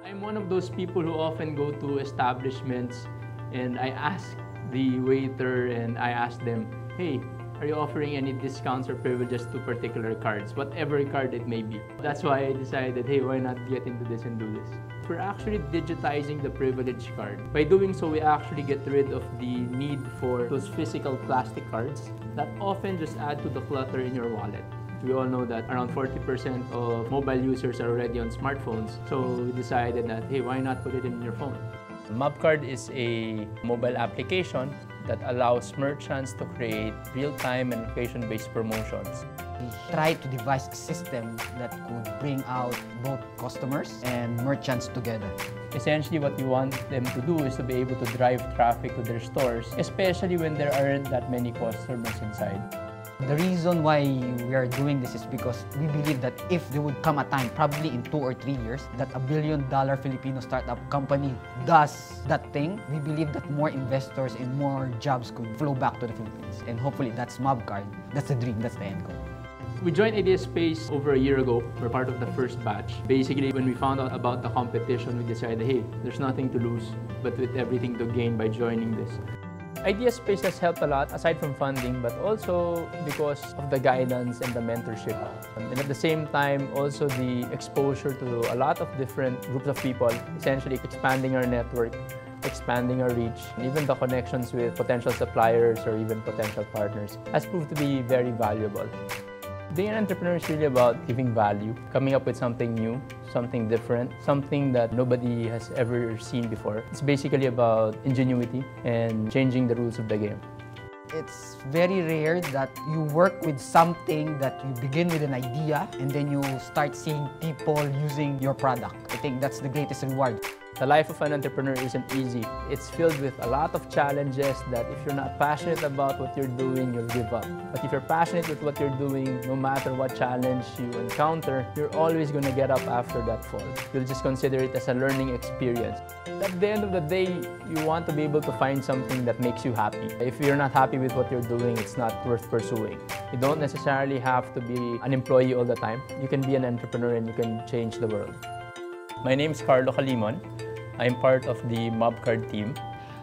I'm one of those people who often go to establishments and I ask the waiter and I ask them, hey, are you offering any discounts or privileges to particular cards, whatever card it may be? That's why I decided, hey, why not get into this and do this? We're actually digitizing the privilege card. By doing so, we actually get rid of the need for those physical plastic cards that often just add to the clutter in your wallet. We all know that around 40% of mobile users are already on smartphones. So we decided that, hey, why not put it in your phone? MobKard is a mobile application that allows merchants to create real-time and location-based promotions. We tried to devise a system that could bring out both customers and merchants together. Essentially, what we want them to do is to be able to drive traffic to their stores, especially when there aren't that many customers inside. The reason why we are doing this is because we believe that if there would come a time, probably in 2 or 3 years, that $1 billion Filipino startup company does that thing, we believe that more investors and more jobs could flow back to the Philippines. And hopefully that's MobKard. That's the dream, that's the end goal. We joined IdeaSpace over a year ago. We're part of the first batch. Basically, when we found out about the competition, we decided, hey, there's nothing to lose, but with everything to gain by joining this. IdeaSpace has helped a lot, aside from funding, but also because of the guidance and the mentorship. And at the same time, also the exposure to a lot of different groups of people, essentially expanding our network, expanding our reach, and even the connections with potential suppliers or even potential partners has proved to be very valuable. Being an entrepreneur is really about giving value, coming up with something new, something different, something that nobody has ever seen before. It's basically about ingenuity and changing the rules of the game. It's very rare that you work with something that you begin with an idea and then you start seeing people using your product. I think that's the greatest reward. The life of an entrepreneur isn't easy. It's filled with a lot of challenges that if you're not passionate about what you're doing, you'll give up. But if you're passionate with what you're doing, no matter what challenge you encounter, you're always going to get up after that fall. You'll just consider it as a learning experience. At the end of the day, you want to be able to find something that makes you happy. If you're not happy with what you're doing, it's not worth pursuing. You don't necessarily have to be an employee all the time. You can be an entrepreneur and you can change the world. My name is Carlo Calimon. I'm part of the MobKard team.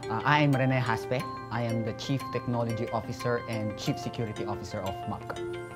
I'm Rene Haspe. I am the Chief Technology Officer and Chief Security Officer of MobKard.